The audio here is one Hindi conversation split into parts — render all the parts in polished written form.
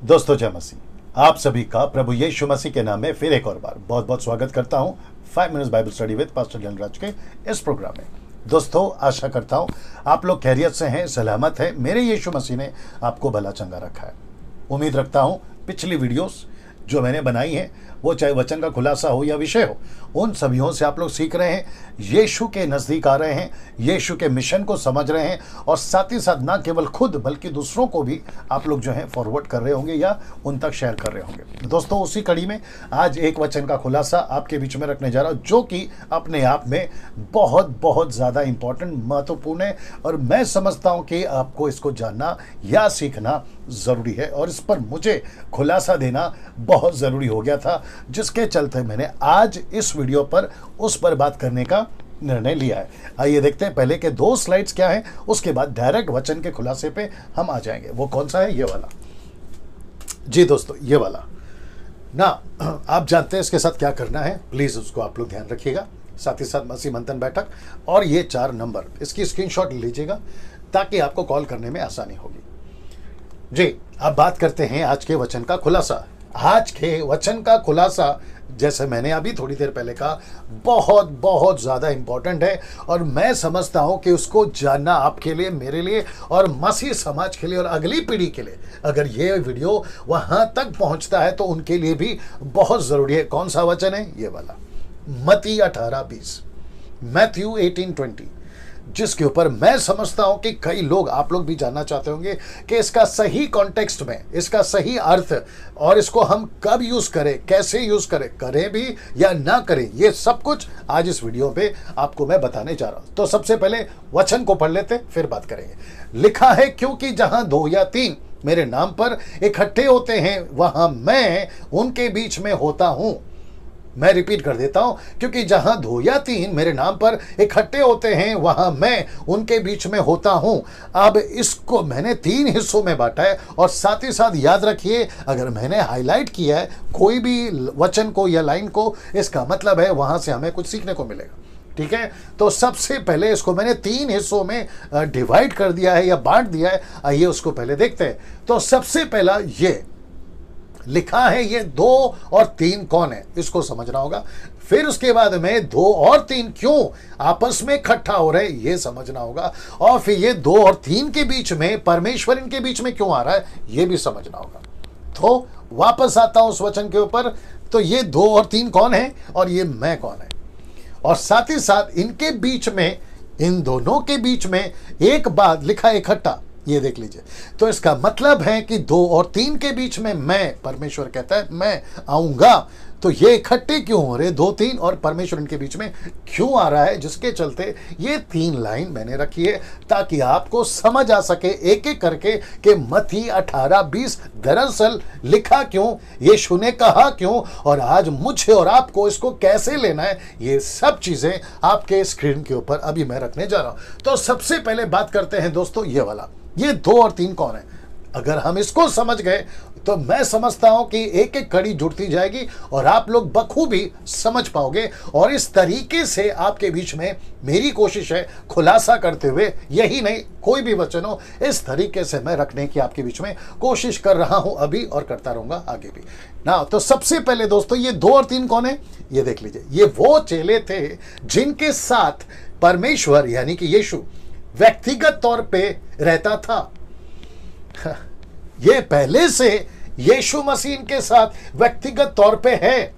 दोस्तों जय मसीह। आप सभी का प्रभु यीशु मसीह के नाम में फिर एक और बार बहुत बहुत स्वागत करता हूं 5 minutes Bible study with pastor Dnyanraj के इस प्रोग्राम में। दोस्तों आशा करता हूं आप लोग खैरियत से हैं, सलामत हैं। मेरे यीशु मसीह ने आपको भला चंगा रखा है। उम्मीद रखता हूं पिछली वीडियोस जो मैंने बनाई हैं, वो चाहे वचन का खुलासा हो या विषय हो, उन सभीयों से आप लोग सीख रहे हैं, यीशु के नज़दीक आ रहे हैं, यीशु के मिशन को समझ रहे हैं और साथ ही साथ ना केवल खुद बल्कि दूसरों को भी आप लोग जो है फॉरवर्ड कर रहे होंगे या उन तक शेयर कर रहे होंगे। दोस्तों उसी कड़ी में आज एक वचन का खुलासा आपके बीच में रखने जा रहा हूँ, जो कि अपने आप में बहुत बहुत ज़्यादा इंपॉर्टेंट, महत्वपूर्ण है और मैं समझता हूँ कि आपको इसको जानना या सीखना ज़रूरी है और इस पर मुझे खुलासा देना बहुत ज़रूरी हो गया था, जिसके चलते मैंने आज इस वीडियो पर उस पर बात करने का निर्णय लिया है। आइए देखते हैं पहले के 2 स्लाइड्स क्या हैं, उसके बाद डायरेक्ट वचन के खुलासे पे हम आ जाएंगे। वो कौन सा है? ये वाला। जी दोस्तों ये वाला ना, आप जानते हैं इसके साथ क्या करना है, प्लीज़ उसको आप लोग ध्यान रखिएगा। साथ ही साथ मसीह मंथन बैठक और ये 4 नंबर, इसकी स्क्रीनशॉट लीजिएगा ताकि आपको कॉल करने में आसानी होगी। जी अब बात करते हैं आज के वचन का खुलासा। आज के वचन का खुलासा, जैसे मैंने अभी थोड़ी देर पहले कहा, बहुत बहुत ज़्यादा इम्पोर्टेंट है और मैं समझता हूँ कि उसको जानना आपके लिए, मेरे लिए और मसीह समाज के लिए और अगली पीढ़ी के लिए, अगर ये वीडियो वहाँ तक पहुँचता है तो उनके लिए भी बहुत ज़रूरी है। कौन सा वचन है? ये वाला, मत्ती 18:20, मैथ्यू 18:20, जिसके ऊपर मैं समझता हूं कि कई लोग, आप लोग भी जानना चाहते होंगे कि इसका सही कॉन्टेक्स्ट में, इसका सही अर्थ और इसको हम कब यूज करें, कैसे यूज करें, करें भी या ना करें, ये सब कुछ आज इस वीडियो पे आपको मैं बताने जा रहा हूं। तो सबसे पहले वचन को पढ़ लेते फिर बात करेंगे। लिखा है, क्योंकि जहां 2 या 3 मेरे नाम पर इकट्ठे होते हैं वहां मैं उनके बीच में होता हूं। मैं रिपीट कर देता हूं, क्योंकि जहां 2 या 3 मेरे नाम पर इकट्ठे होते हैं वहां मैं उनके बीच में होता हूं। अब इसको मैंने 3 हिस्सों में बांटा है और साथ ही साथ याद रखिए, अगर मैंने हाईलाइट किया है कोई भी वचन को या लाइन को, इसका मतलब है वहां से हमें कुछ सीखने को मिलेगा। ठीक है, तो सबसे पहले इसको मैंने 3 हिस्सों में डिवाइड कर दिया है या बांट दिया है। आइए उसको पहले देखते हैं। तो सबसे पहला ये लिखा है, ये 2 और 3 कौन है, इसको समझना होगा। फिर उसके बाद में 2 और 3 क्यों आपस में इकट्ठा हो रहे, ये समझना होगा। और फिर ये 2 और 3 के बीच में परमेश्वर इनके बीच में क्यों आ रहा है, ये भी समझना होगा। तो वापस आता हूं उस वचन के ऊपर। तो ये 2 और 3 कौन है और ये मैं कौन है, और साथ ही साथ इनके बीच में, इन दोनों के बीच में एक बात लिखा है, इकट्ठा। ये देख लीजिए, तो इसका मतलब है कि 2 और 3 के बीच में मैं, परमेश्वर कहता है मैं आऊंगा। तो ये इकट्ठे क्यों हो रहे, 2 3 और परमेश्वर इनके बीच में क्यों आ रहा है, जिसके चलते ये 3 लाइन मैंने रखी है ताकि आपको समझ आ सके एक एक करके कि मत्ती 18:20 दरअसल लिखा क्यों, यीशु ने कहा क्यों और आज मुझे और आपको इसको कैसे लेना है, ये सब चीजें आपके स्क्रीन के ऊपर अभी मैं रखने जा रहा हूं। तो सबसे पहले बात करते हैं दोस्तों ये वाला, ये 2 और 3 कौन है। अगर हम इसको समझ गए तो मैं समझता हूं कि एक एक कड़ी जुड़ती जाएगी और आप लोग बखूबी समझ पाओगे। और इस तरीके से आपके बीच में मेरी कोशिश है खुलासा करते हुए, यही नहीं कोई भी वचन हो, इस तरीके से मैं रखने की आपके बीच में कोशिश कर रहा हूं अभी और करता रहूंगा आगे भी ना। तो सबसे पहले दोस्तों ये 2 और 3 कौन है, ये देख लीजिए। ये वो चेले थे जिनके साथ परमेश्वर यानी कि यीशु व्यक्तिगत तौर पे रहता था। ये पहले से यीशु मसीह के साथ व्यक्तिगत तौर पे है।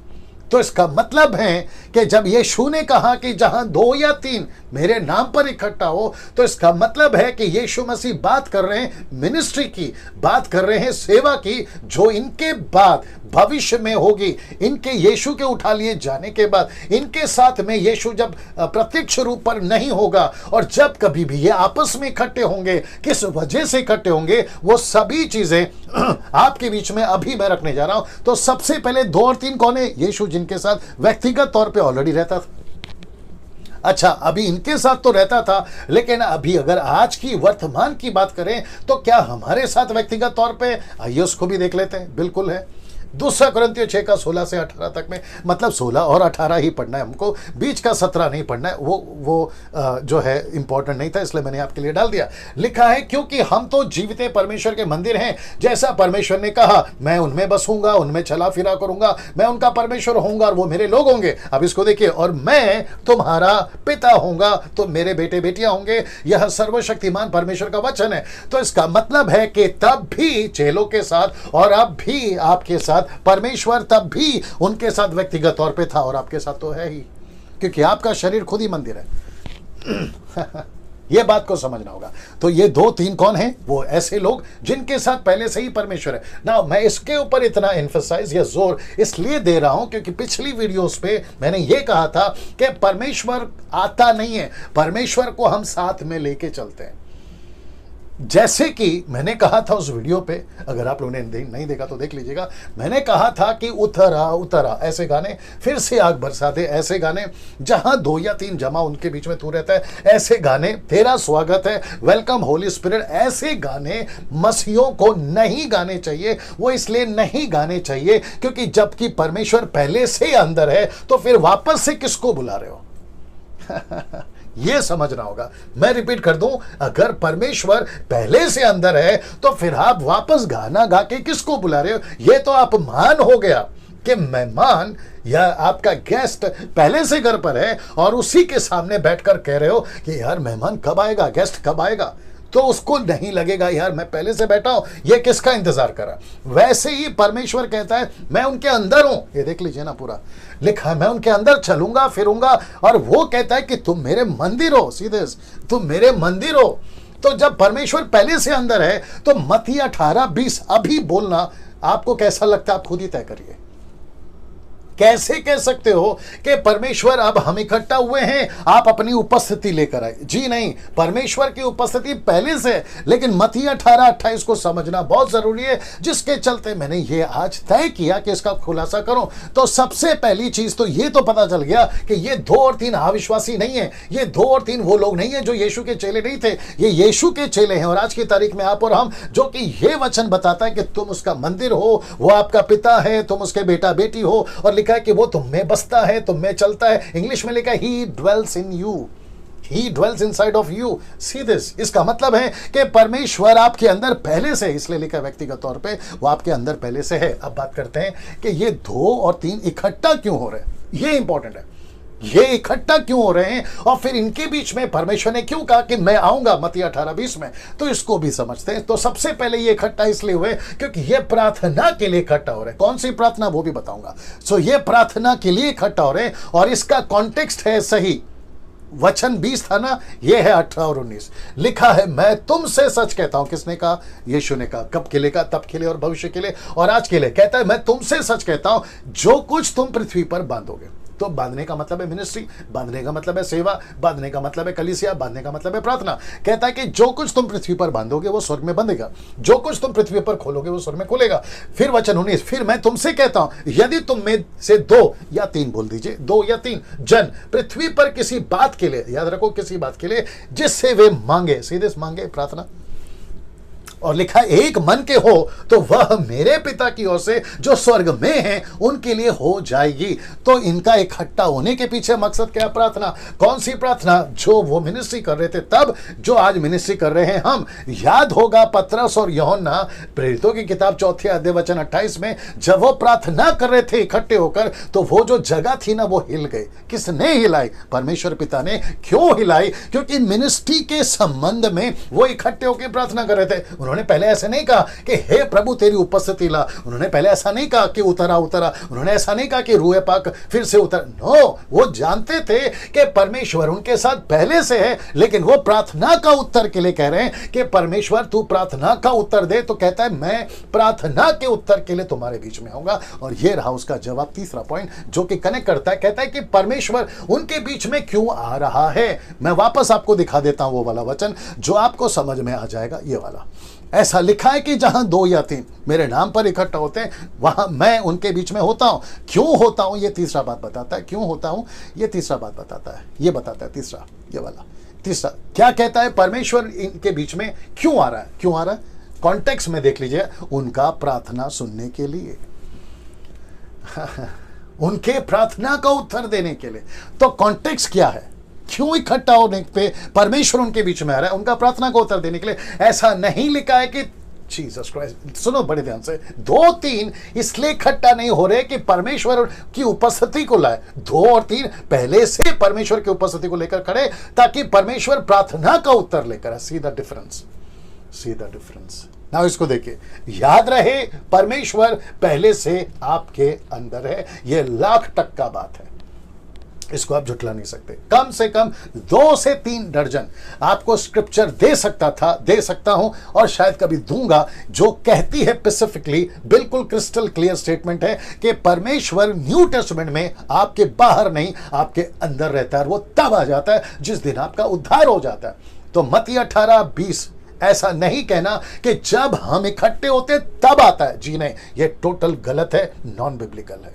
तो इसका मतलब है कि जब यीशु ने कहा कि जहां 2 या 3 मेरे नाम पर इकट्ठा हो, तो इसका मतलब है कि यीशु मसीह बात कर रहे हैं मिनिस्ट्री की, बात कर रहे हैं सेवा की, जो इनके बाद भविष्य में होगी। इनके यीशु के उठा लिए जाने के बाद इनके साथ में यीशु जब प्रत्यक्ष रूप पर नहीं होगा और जब कभी भी ये आपस में इकट्ठे होंगे, किस वजह से इकट्ठे होंगे, वो सभी चीजें आपके बीच में अभी मैं रखने जा रहा हूं। तो सबसे पहले 2 और 3 कौन है, यीशु जिनके साथ व्यक्तिगत तौर पे ऑलरेडी रहता था। अच्छा, अभी इनके साथ तो रहता था, लेकिन अभी अगर आज की वर्तमान की बात करें तो क्या हमारे साथ व्यक्तिगत तौर पे, आइए उसको भी देख लेते हैं। बिल्कुल है, दूसरा कुरिन्थियों 6 का 16 से 18 तक में, मतलब 16 और 18 ही पढ़ना है हमको, बीच का 17 नहीं पढ़ना है, वो जो है इंपॉर्टेंट नहीं था, इसलिए मैंने आपके लिए डाल दिया। लिखा है क्योंकि हम तो जीवित परमेश्वर के मंदिर हैं, जैसा परमेश्वर ने कहा मैं उनमें बसूंगा, उनमें चला फिरा करूंगा, मैं उनका परमेश्वर होऊंगा और वो मेरे लोग होंगे। अब इसको देखिए, और मैं तुम्हारा पिता होऊंगा, तो मेरे बेटे बेटियां होंगे। यह सर्वशक्तिमान परमेश्वर का वचन है। तो इसका मतलब है कि तब भी चेलों के साथ और अब भी आपके साथ परमेश्वर तब भी उनके साथ व्यक्तिगत तौर पे था, और आपके साथ तो है ही, क्योंकि आपका शरीर खुद ही मंदिर है। ये बात को समझना होगा। तो ये 2-3 कौन है? वो ऐसे लोग जिनके साथ पहले से ही परमेश्वर है ना। मैं इसके ऊपर इतना एम्फसाइज या जोर इसलिए दे रहा हूं क्योंकि पिछली वीडियोस पे मैंने ये कहा था कि परमेश्वर आता नहीं है, परमेश्वर को हम साथ में लेके चलते हैं। जैसे कि मैंने कहा था उस वीडियो पे, अगर आप लोगों ने नहीं देखा तो देख लीजिएगा। मैंने कहा था कि उतरा उतरा ऐसे गाने, फिर से आग बरसा दे ऐसे गाने, जहां 2 या 3 जमा उनके बीच में तू रहता है ऐसे गाने, तेरा स्वागत है, वेलकम होली स्पिरिट, ऐसे गाने मसीहों को नहीं गाने चाहिए। वो इसलिए नहीं गाने चाहिए क्योंकि जबकि परमेश्वर पहले से अंदर है, तो फिर वापस से किसको बुला रहे हो? ये समझना होगा। मैं रिपीट कर दूं, अगर परमेश्वर पहले से अंदर है तो फिर आप वापस गाना गा के किसको बुला रहे हो? ये तो अपमान हो गया कि मेहमान या आपका गेस्ट पहले से घर पर है और उसी के सामने बैठकर कह रहे हो कि यार मेहमान कब आएगा, गेस्ट कब आएगा। तो उसको नहीं लगेगा यार मैं पहले से बैठा हूं, ये किसका इंतजार करा। वैसे ही परमेश्वर कहता है मैं उनके अंदर हूं, ये देख लीजिए ना, पूरा लिखा है मैं उनके अंदर चलूंगा फिरूंगा, और वो कहता है कि तुम मेरे मंदिर हो, सीधे तुम मेरे मंदिर हो। तो जब परमेश्वर पहले से अंदर है तो मत्ती 18:20 अभी बोलना आपको कैसा लगता है आप खुद ही तय करिए। कैसे कह सकते हो कि परमेश्वर अब हम इकट्ठा हुए हैं, आप अपनी उपस्थिति लेकर आए? जी नहीं, परमेश्वर की उपस्थिति पहले से, लेकिन मत्ती 18:28 को समझना बहुत जरूरी है, जिसके चलते मैंने ये आज तय किया कि इसका खुलासा करूं। तो सबसे पहली चीज तो ये तो पता चल गया कि ये 2 और 3 अविश्वासी नहीं है, ये 2 और 3 वो लोग नहीं है जो यीशु के चेले नहीं थे, ये यीशु के चेले हैं। और आज की तारीख में आप और हम, जो कि ये वचन बताता है कि तुम उसका मंदिर हो, वो आपका पिता है, तुम उसके बेटा बेटी हो, और लिखा है कि वो तुम में बसता है, तुम में चलता है। इंग्लिश में लिखा है he dwells in you, he dwells inside of you. See this, इसका मतलब है कि परमेश्वर आपके अंदर पहले से, इसलिए लिखा है व्यक्तिगत तौर पे वो आपके अंदर पहले से है। अब बात करते हैं कि ये 2 और 3 इकट्ठा क्यों हो रहे हैं, ये इंपॉर्टेंट है। ये इकट्ठा क्यों हो रहे हैं और फिर इनके बीच में परमेश्वर ने क्यों कहा कि मैं आऊंगा मत्ती 18:20 में, तो इसको भी समझते हैं। तो सबसे पहले ये इकट्ठा इसलिए हुए क्योंकि ये प्रार्थना के लिए इकट्ठा हो रहे हैं। कौन सी प्रार्थना वो भी बताऊंगा। सो ये प्रार्थना के लिए इकट्ठा हो रहे हैं और इसका कॉन्टेक्स्ट है सही। वचन 20 था ना, ये है 18 और 19। लिखा है मैं तुमसे सच कहता हूं। किसने कहा? यीशु ने कहा। कब के लिए कहा? तब के लिए और भविष्य के लिए और आज के लिए। कहता है मैं तुमसे सच कहता हूं, जो कुछ तुम पृथ्वी पर बांधोगे। तो बांधने का मतलब है मिनिस्ट्री, बांधने का मतलब है सेवा, बांधने का मतलब है कलीसिया, बांधने का मतलब है प्रार्थना। कहता है कि जो कुछ तुम पृथ्वी पर बांधोगे वो स्वर्ग में बंधेगा, जो कुछ तुम पृथ्वी पर खोलोगे वो स्वर्ग में खुलेगा। फिर वचन 19, फिर मैं तुमसे कहता हूं यदि तुम में से 2 या 3, बोल दीजिए 2 या 3 जन पृथ्वी पर किसी बात के लिए, याद रखो किसी बात के लिए, जिससे वे मांगे, सीधे मांगे प्रार्थना, और लिखा एक मन के हो तो वह मेरे पिता की ओर से जो स्वर्ग में है उनके लिए हो जाएगी। तो इनका इकट्ठा होने के पीछे मकसद क्या? प्रार्थना। कौन सी प्रार्थना? जो वो मिनिस्ट्री कर रहे थे तब, जो आज मिनिस्ट्री कर रहे हैं हम। याद होगा पतरस और यूहन्ना प्रेरितों की किताब 4 अध्याय वचन 28 में जब वो प्रार्थना कर रहे थे इकट्ठे होकर, तो वो जो जगह थी ना वो हिल गई। किसने हिलाई? परमेश्वर पिता ने। क्यों हिलाई? क्योंकि मिनिस्ट्री के संबंध में वो इकट्ठे होकर प्रार्थना कर रहे थे। उन्होंने पहले ऐसे नहीं कहा कि हे प्रभु तेरी उपस्थिति ला, उन्होंने पहले ऐसा नहीं कहा कि उतरा उतरा, उन्होंने ऐसा नहीं कहा कि रूए पाक फिर से उतर। नो, वो जानते थे कि परमेश्वर उनके साथ पहले से है, लेकिन वो प्रार्थना का उत्तर के लिए कह रहे हैं कि परमेश्वर तू प्रार्थना का उत्तर दे। तो कहता है मैं प्रार्थना के उत्तर के लिए तुम्हारे बीच में आऊंगा। और ये रहा उसका जवाब, तीसरा पॉइंट जो कि कनेक्ट करता है। कहता है कि परमेश्वर उनके बीच में क्यों आ रहा है। मैं वापस आपको दिखा देता हूं वो वाला वचन जो आपको समझ में आ जाएगा। ये वाला ऐसा लिखा है कि जहां 2 या 3 मेरे नाम पर इकट्ठा होते हैं वहां मैं उनके बीच में होता हूं। क्यों होता हूं ये तीसरा बात बताता है। क्यों होता हूं ये तीसरा बात बताता है। ये बताता है तीसरा, ये वाला तीसरा क्या कहता है। परमेश्वर इनके बीच में क्यों आ रहा है? क्यों आ रहा है? कॉन्टेक्स्ट में देख लीजिए, उनका प्रार्थना सुनने के लिए। उनके प्रार्थना का उत्तर देने के लिए। तो कॉन्टेक्स्ट क्या है, क्यों इकट्ठा होने पे परमेश्वर उनके बीच में आ रहा है? उनका प्रार्थना का उत्तर देने के लिए। ऐसा नहीं लिखा है कि जीसस क्राइस्ट, सुनो बड़े ध्यान से, 2-3 इसलिए इकट्ठा नहीं हो रहे कि परमेश्वर की उपस्थिति को लाए। 2 और 3 पहले से परमेश्वर की उपस्थिति को लेकर खड़े, ताकि परमेश्वर प्रार्थना का उत्तर लेकर। See the difference, see the difference. ना इसको देखिए, याद रहे परमेश्वर पहले से आपके अंदर है। यह $1,00,000 बात है, इसको आप झुटला नहीं सकते। कम से कम 2 से 3 दर्जन आपको स्क्रिप्चर दे सकता हूं, और शायद कभी दूंगा, जो कहती है स्पेसिफिकली, बिल्कुल क्रिस्टल क्लियर स्टेटमेंट है कि परमेश्वर न्यू टेस्टामेंट में आपके बाहर नहीं, आपके अंदर रहता है। वो तब आ जाता है जिस दिन आपका उद्धार हो जाता है। तो मत्ती 18:20 ऐसा नहीं कहना कि जब हम इकट्ठे होते तब आता है। जी नहीं, यह टोटल गलत है, नॉन बिब्लिकल है,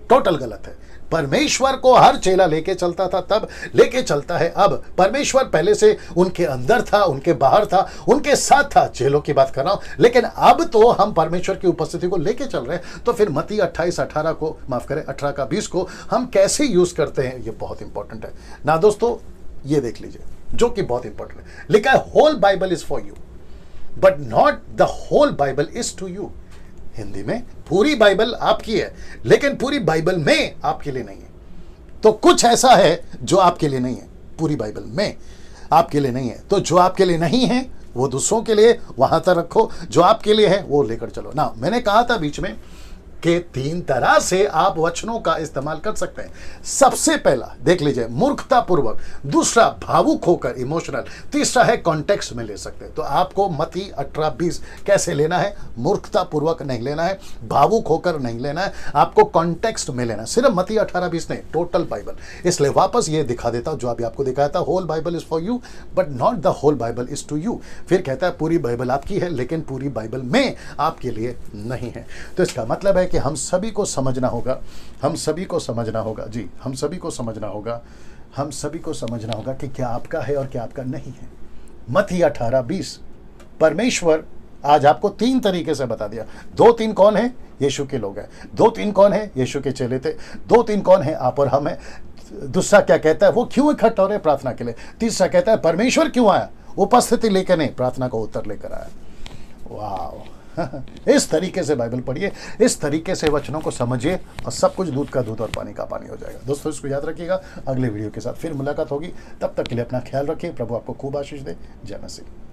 टोटल गलत है। परमेश्वर को हर चेला लेके चलता था, तब लेके चलता है अब। परमेश्वर पहले से उनके अंदर था, उनके बाहर था, उनके साथ था। चेलों की बात कर रहा हूं, लेकिन अब तो हम परमेश्वर की उपस्थिति को लेके चल रहे हैं। तो फिर मत्ती 28:18 को, माफ करें 18:20 को हम कैसे यूज करते हैं, ये बहुत इंपॉर्टेंट है ना दोस्तों। ये देख लीजिए, जो कि बहुत इंपॉर्टेंट है। लिखा है whole Bible is for you but not the whole Bible is to you. Hindi में पूरी बाइबल आपकी है, लेकिन पूरी बाइबल में आपके लिए नहीं है। तो कुछ ऐसा है जो आपके लिए नहीं है, पूरी बाइबल में आपके लिए नहीं है। तो जो आपके लिए नहीं है वो दूसरों के लिए वहां तक रखो, जो आपके लिए है वो लेकर चलो ना। मैंने कहा था बीच में कि 3 तरह से आप वचनों का इस्तेमाल कर सकते हैं। सबसे पहला देख लीजिए, मूर्खतापूर्वक। दूसरा, भावुक होकर, इमोशनल। तीसरा है कॉन्टेक्स्ट में ले सकते हैं। तो आपको मत्ती 18:20 कैसे लेना है? मूर्खतापूर्वक नहीं लेना है, भावुक होकर नहीं लेना है, आपको कॉन्टेक्स्ट में लेना है। सिर्फ मत्ती 18:20 नहीं, टोटल बाइबल। इसलिए वापस ये दिखा देता हूं जो अभी आपको दिखाया था, whole Bible is for you but not the whole Bible is to you. फिर कहता है पूरी बाइबल आपकी है, लेकिन पूरी बाइबल में आपके लिए नहीं है। तो इसका मतलब है कि हम सभी को समझना होगा, हम सभी को समझना होगा, जी हम सभी को समझना होगा, हम सभी को समझना होगा कि क्या आपका है और क्या आपका नहीं है। मत्ती 18:20 परमेश्वर आज आपको 3 तरीके से बता दिया। 2-3 कौन है? यीशु के लोग हैं। 2-3 कौन है? यीशु के चेले थे। 2-3 कौन है? आप और हम है। दूसरा क्या कहता है? वो क्यों इकट्ठा हो रहे प्रार्थना के लिए। तीसरा कहता है परमेश्वर क्यों आया? उपस्थिति लेकर नहीं, प्रार्थना का उत्तर लेकर आया। वाह, इस तरीके से बाइबल पढ़िए, इस तरीके से वचनों को समझिए, और सब कुछ दूध का दूध और पानी का पानी हो जाएगा। दोस्तों इसको याद रखिएगा। अगले वीडियो के साथ फिर मुलाकात होगी, तब तक के लिए अपना ख्याल रखिए। प्रभु आपको खूब आशीष दे। जय मसीह।